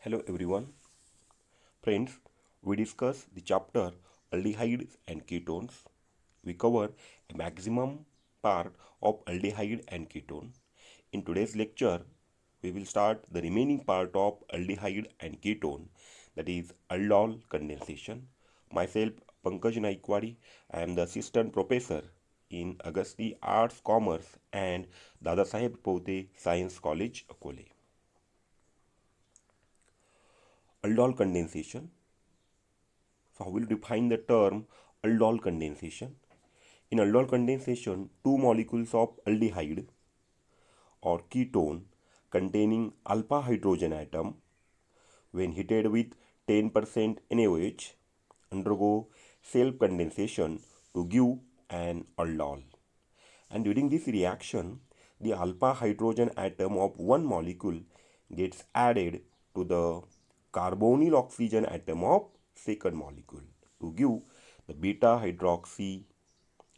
Hello everyone. Friends, we discuss the chapter aldehydes and ketones. We cover a maximum part of aldehyde and ketone. In today's lecture, we will start the remaining part of aldehyde and ketone, that is aldol condensation. Myself, Pankaj Naikwadi, I am the assistant professor in Agasti Arts Commerce and Dadasaheb Pote Science College, Akole. Aldol condensation. So how will define the term aldol condensation? In aldol condensation, two molecules of aldehyde or ketone containing alpha hydrogen atom when heated with 10% NaOH undergo self condensation to give an aldol. And during this reaction, the alpha hydrogen atom of one molecule gets added to the carbonyl oxygen atom of second molecule to give the beta hydroxy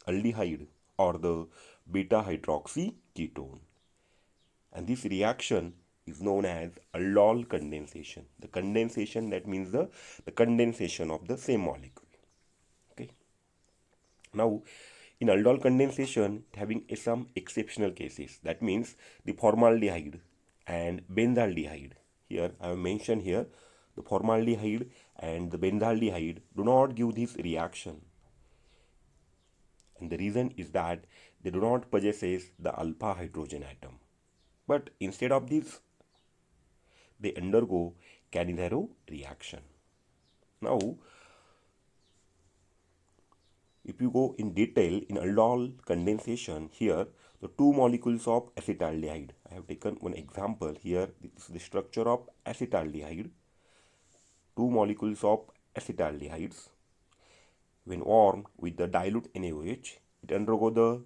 aldehyde or the beta hydroxy ketone. And this reaction is known as aldol condensation. The condensation, that means the condensation of the same molecule. Okay. Now, in aldol condensation, having some exceptional cases. That means the formaldehyde and benzaldehyde. Here, I have mentioned here, the formaldehyde and the benzaldehyde do not give this reaction. And the reason is that they do not possess the alpha hydrogen atom. But instead of this, they undergo Cannizzaro reaction. Now, if you go in detail in aldol condensation, here the two molecules of acetaldehyde. I have taken one example here. This is the structure of acetaldehyde. Two molecules of acetaldehydes, when warmed with the dilute NaOH, it undergo the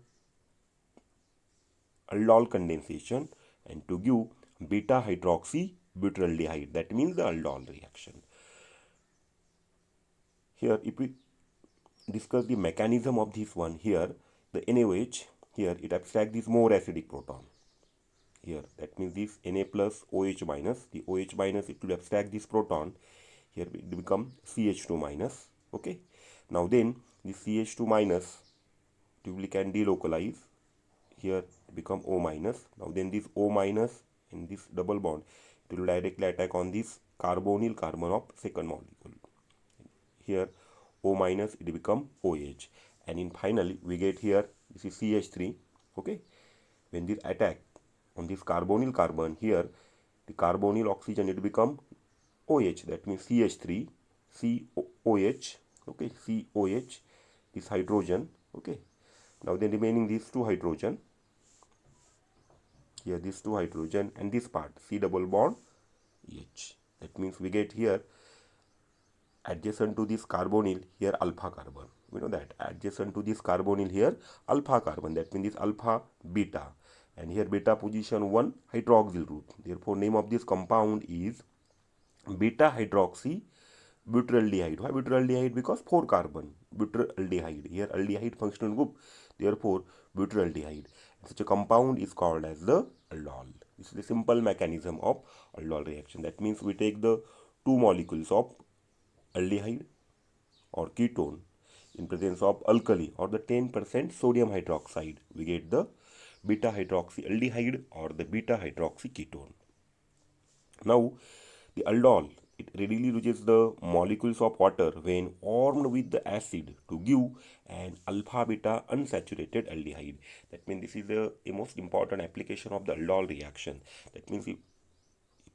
aldol condensation and to give beta hydroxy butyraldehyde. That means the aldol reaction. Here, if we discuss the mechanism of this one, here the NaOH, here it abstracts this more acidic proton. Here, that means this Na plus OH minus, the OH minus, it will abstract this proton. Here it become CH2 minus. Okay. Now then, this CH2 minus we can delocalize. Here it become O minus. Now then, this O minus and this double bond, it will directly attack on this carbonyl carbon of second molecule. Here O minus, it become OH, and in finally we get here this is CH3. Okay. When this attack on this carbonyl carbon, here the carbonyl oxygen, it become OH, that means CH3 COH. Okay, COH, this hydrogen. Okay. Now then remaining these two hydrogen, here this two hydrogen and this part C double bond H. That means we get here adjacent to this carbonyl, here alpha carbon. We know that adjacent to this carbonyl, here alpha carbon. That means this alpha beta, and here beta position 1 hydroxyl group. Therefore name of this compound is beta hydroxy butyraldehyde. Why butyraldehyde? Because 4 carbon butyraldehyde. Here aldehyde functional group, therefore butyraldehyde. Such a compound is called as the aldol. This is the simple mechanism of aldol reaction. That means we take the two molecules of aldehyde or ketone in presence of alkali or the 10% sodium hydroxide, we get the beta hydroxy aldehyde or the beta hydroxy ketone. Now, the aldol, it readily loses the molecules of water when warmed with the acid to give an alpha beta unsaturated aldehyde. That means this is a most important application of the aldol reaction. That means if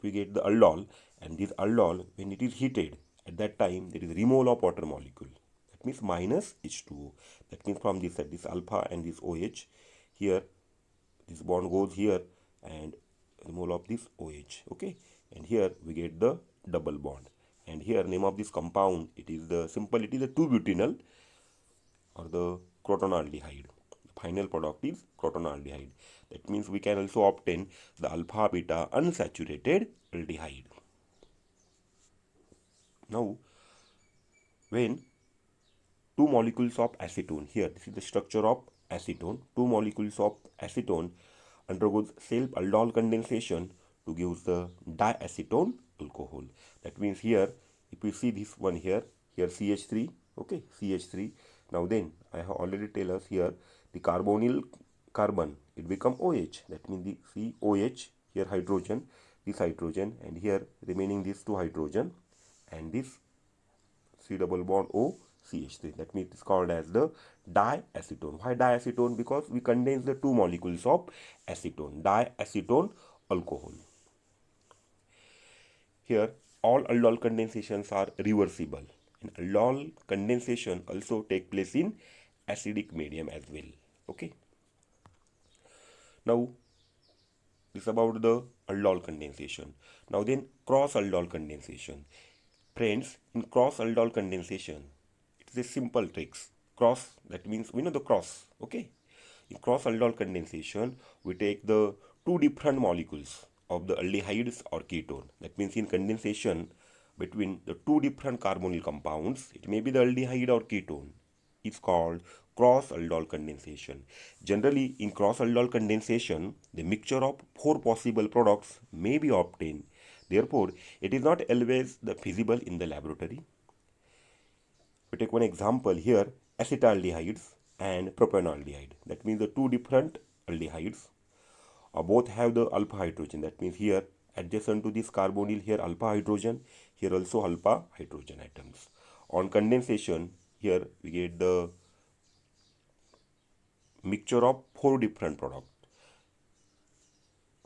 we get the aldol, and this aldol, when it is heated, at that time there is removal of water molecule. That means minus H2O. That means from this side, this alpha and this OH, here this bond goes here and removal of this OH. Okay. And here we get the double bond. And here name of this compound, it is the 2-butynyl or the crotonaldehyde. The final product is crotonaldehyde. That means we can also obtain the alpha beta unsaturated aldehyde. Now, when two molecules of acetone, here this is the structure of acetone, two molecules of acetone undergoes self aldol condensation to give the diacetone alcohol. That means here, if you see this one here CH3, okay, CH3. Now then, I have already tell us here, the carbonyl carbon, it become OH. That means the COH, here hydrogen, this hydrogen, and here remaining these two hydrogen, and this C double bond O CH3. That means it's called as the diacetone. Why diacetone? Because we condense the two molecules of acetone, diacetone alcohol. Here, all aldol condensations are reversible, and aldol condensation also take place in acidic medium as well. Okay. Now, this is about the aldol condensation. Now then, cross aldol condensation. Friends, in cross aldol condensation, it is a simple tricks. Cross, that means we know the cross. Okay. In cross aldol condensation, we take the two different molecules of the aldehydes or ketone. That means in condensation between the two different carbonyl compounds, it may be the aldehyde or ketone. It's called cross aldol condensation. Generally, in cross aldol condensation, the mixture of four possible products may be obtained. Therefore, it is not always feasible in the laboratory. We take one example here, acetaldehydes and propanaldehyde. That means the two different aldehydes both have the alpha hydrogen. That means here adjacent to this carbonyl, here alpha hydrogen, here also alpha hydrogen atoms. On condensation, here we get the mixture of four different products.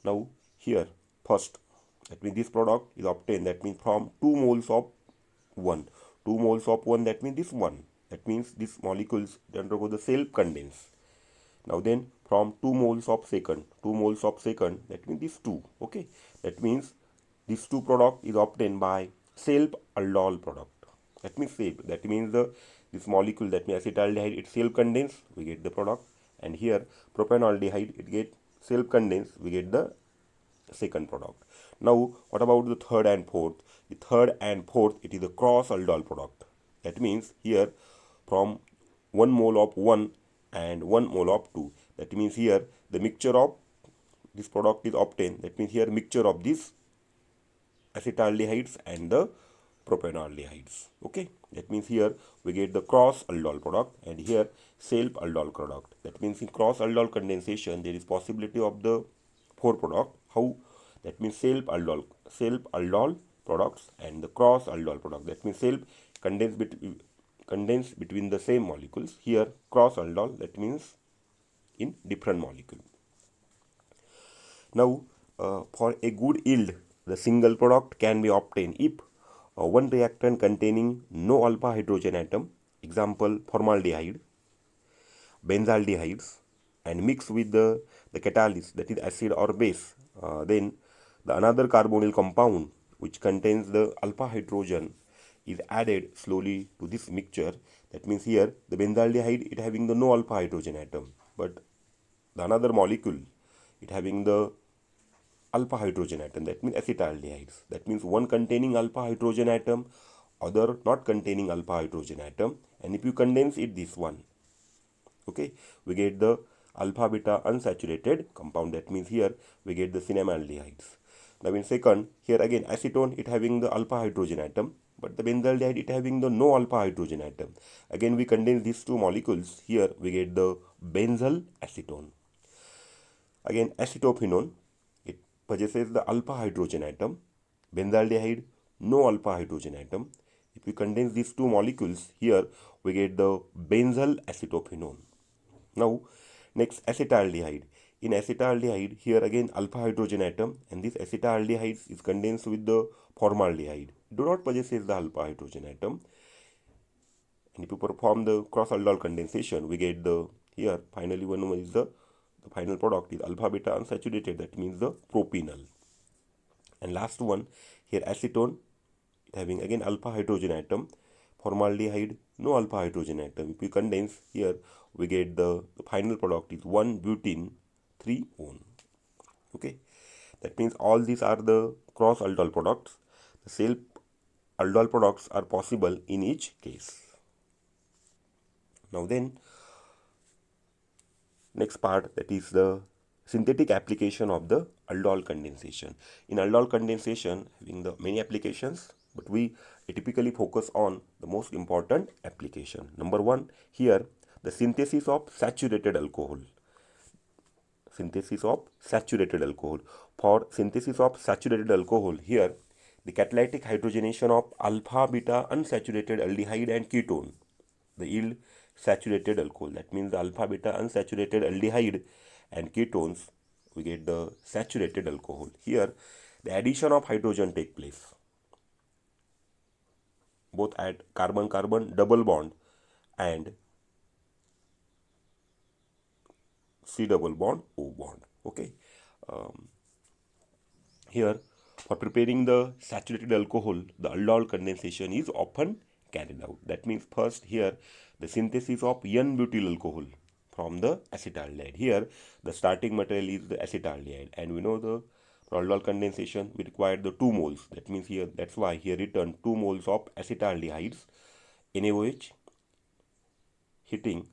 Now here first, that means this product is obtained, that means from 2 moles of 1. 2 moles of 1, that means this 1. That means these molecules undergo the self condense. Now then, from 2 moles of second, 2 moles of second, that means this 2. Okay, that means this 2 product is obtained by self aldol product. That means self. That means this molecule, that means acetaldehyde, it self condense, we get the product, and here propanaldehyde, it get self condense, we get the second product. Now, what about the third and fourth? The third and fourth, it is the cross aldol product. That means here from 1 mole of 1 and 1 mole of 2. That means here the mixture of this product is obtained. That means here mixture of these acetaldehydes and the propanaldehydes. Okay, that means here we get the cross aldol product, and here self aldol product. That means in cross aldol condensation there is possibility of the four product. How? That means self aldol products and the cross aldol product. That means self condense between the same molecules. Here cross aldol, that means in different molecule. Now, for a good yield, the single product can be obtained if one reactant containing no alpha hydrogen atom, example formaldehyde, benzaldehydes, and mix with the catalyst, that is acid or base, then the another carbonyl compound which contains the alpha hydrogen is added slowly to this mixture. That means here the benzaldehyde, it having the no alpha hydrogen atom, but the another molecule it having the alpha hydrogen atom, that means acetaldehydes. That means one containing alpha hydrogen atom, other not containing alpha hydrogen atom, and if you condense it, this one, okay, we get the alpha beta unsaturated compound. That means here we get the cinnamaldehydes. Now in second, here again acetone, it having the alpha hydrogen atom, but the benzaldehyde, it having the no alpha hydrogen atom. Again we condense these two molecules, here we get the benzyl acetone. Again acetophenone, it possesses the alpha hydrogen atom, benzaldehyde no alpha hydrogen atom. If we condense these two molecules, here we get the benzyl acetophenone. Now next acetaldehyde. In acetaldehyde, here again alpha hydrogen atom, and this acetaldehyde is condensed with the formaldehyde. Do not possesses the alpha hydrogen atom. And if you perform the cross aldol condensation, we get the here finally one is the final product is alpha beta unsaturated. That means the propanol. And last one here acetone, it having again alpha hydrogen atom, formaldehyde no alpha hydrogen atom. If we condense, here we get the final product is 1-butene 3-one. Okay, that means all these are the cross aldol products. The self aldol products are possible in each case. Now then, next part, that is the synthetic application of the aldol condensation. In aldol condensation, having the many applications, but we typically focus on the most important application. Number one, here the synthesis of saturated alcohol. Synthesis of saturated alcohol. For synthesis of saturated alcohol, here the catalytic hydrogenation of alpha beta unsaturated aldehyde and ketone, the yield saturated alcohol. That means the alpha beta unsaturated aldehyde and ketones, we get the saturated alcohol. Here the addition of hydrogen take place both at carbon carbon double bond and C double bond O bond. Okay. Here, for preparing the saturated alcohol, the aldol condensation is often carried out. That means first here the synthesis of N-butyl alcohol from the acetaldehyde. Here the starting material is the acetaldehyde, and we know the for aldol condensation we require the 2 moles. That means here, that's why here written 2 moles of acetaldehydes, NaOH, heating,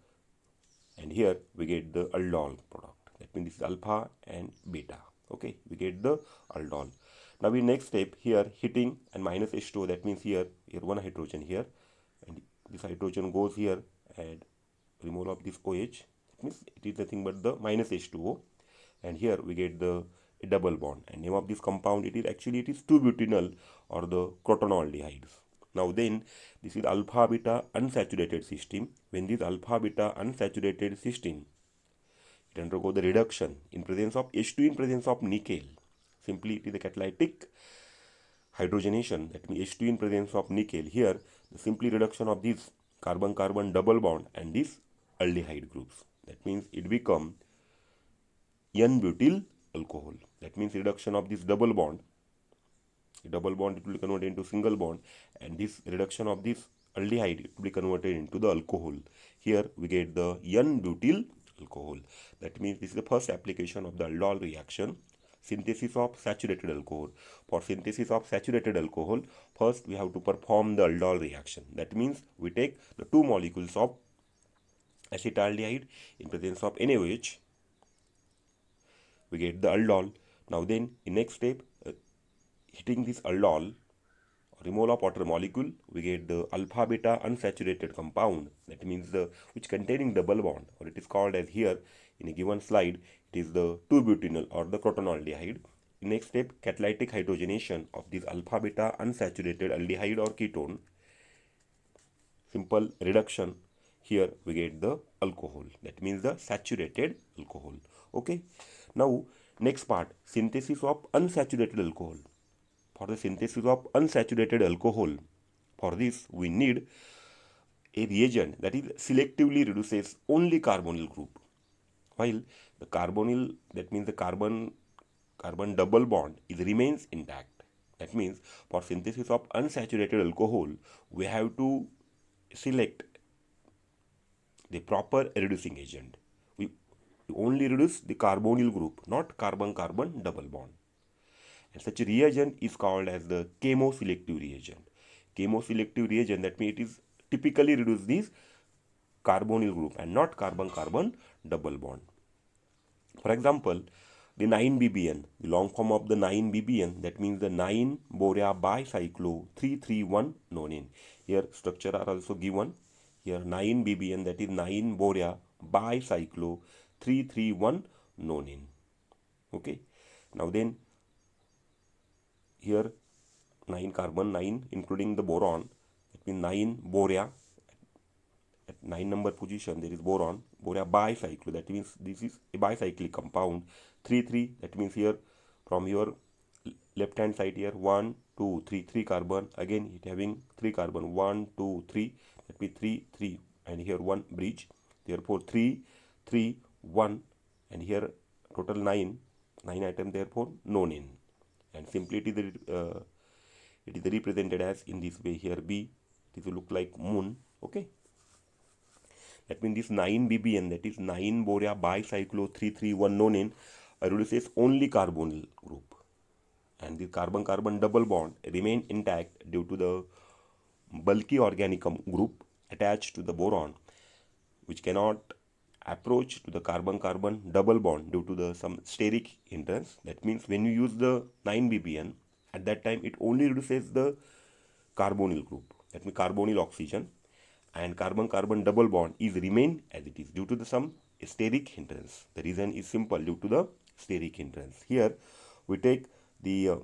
and here we get the aldol product. That means this is alpha and beta. Okay, we get the aldol. Now in next step here heating and minus H2O, that means here one hydrogen here, and this hydrogen goes here and removal of this OH. That means it is nothing but the minus H2O, and here we get the double bond, and name of this compound, it is 2-butynyl or the crotonaldehydes. Now then, this is alpha beta unsaturated system. When this alpha beta unsaturated system, it undergo the reduction in presence of H2 in presence of nickel. Simply it is the catalytic hydrogenation, that means H2 in presence of nickel. Here the simply reduction of this carbon carbon double bond and this aldehyde groups. That means it become N-butyl alcohol. That means reduction of this double bond. Double bond, it will be converted into single bond, and this reduction of this aldehyde, it will be converted into the alcohol. Here we get the N-butyl alcohol. That means this is the first application of the aldol reaction, synthesis of saturated alcohol. For synthesis of saturated alcohol, first we have to perform the aldol reaction. That means we take the 2 molecules of acetaldehyde in presence of NaOH, we get the aldol. Now then, in next step, heating this aldol, removal of water molecule, we get the alpha beta unsaturated compound. That means the which containing double bond, or it is called as here in a given slide, it is the 2-butynyl or the crotonaldehyde. In next step, catalytic hydrogenation of this alpha beta unsaturated aldehyde or ketone. Simple reduction. Here we get the alcohol. That means the saturated alcohol. Okay. Now next part, synthesis of unsaturated alcohol. For the synthesis of unsaturated alcohol, for this we need a reagent that is selectively reduces only carbonyl group, while the carbonyl, that means the carbon double bond, is remains intact. That means for synthesis of unsaturated alcohol, we have to select the proper reducing agent. We only reduce the carbonyl group, not carbon carbon double bond. And such a reagent is called as the chemoselective reagent. Chemoselective reagent, that means it is typically reduce this carbonyl group and not carbon carbon double bond. For example, the 9-BBN, the long form of the 9-BBN, that means the 9-borea bicyclo 331 nonene. Here structure are also given. Here 9-BBN, that is 9-borea bicyclo 331 nonene. Okay. Now then, here 9 carbon 9 including the boron, that means 9-borea, at 9 number position there is boron, borea bicyclo, that means this is a bicyclic compound. 3 that means here from your left hand side here 1 2 3 carbon, again it having 3 carbon 1 2 3, that means 3 and here 1 bridge, therefore 3 1, and here total 9 item, therefore nonene, and simply it is represented as in this way. Here B, it will look like moon. Okay. That means this 9-BBN, that is 9-borea bicyclo 331 nonene, reduces only carbonyl group, and the carbon carbon double bond remain intact due to the bulky organic group attached to the boron, which cannot approach to the carbon carbon double bond due to the some steric hindrance. That means when you use the 9-BBN, at that time it only reduces the carbonyl group, that means carbonyl oxygen, and carbon-carbon double bond is remain as it is due to some steric hindrance. The reason is simple, due to the steric hindrance. Here we take the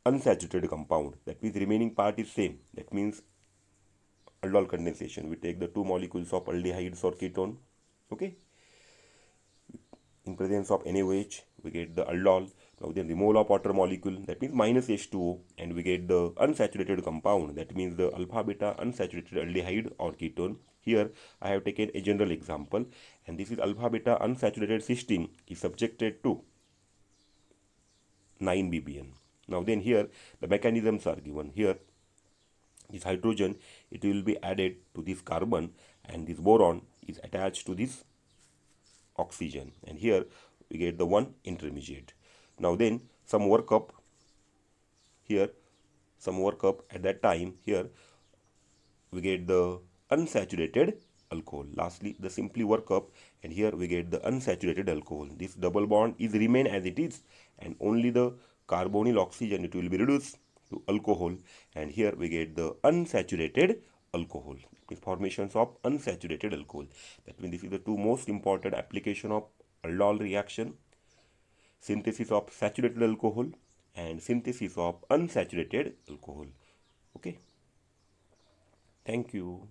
unsaturated compound, that means remaining part is same, that means aldol condensation. We take the two molecules of aldehydes or ketone, okay. In presence of NaOH, we get the aldol. Now then the mole of water molecule, that means minus H2O, and we get the unsaturated compound, that means the alpha beta unsaturated aldehyde or ketone. Here I have taken a general example, and this is alpha beta unsaturated cysteine is subjected to 9 ppm. Now then here the mechanisms are given. Here this hydrogen, it will be added to this carbon, and this boron is attached to this oxygen, and here we get the one intermediate. Now then some workup here, some workup at that time. Here we get the unsaturated alcohol. Lastly the simply workup, and here we get the unsaturated alcohol. This double bond is remain as it is, and only the carbonyl oxygen, it will be reduced to alcohol, and here we get the unsaturated alcohol. The formations of unsaturated alcohol. That means this is the two most important application of aldol reaction: synthesis of saturated alcohol and synthesis of unsaturated alcohol. Okay, thank you.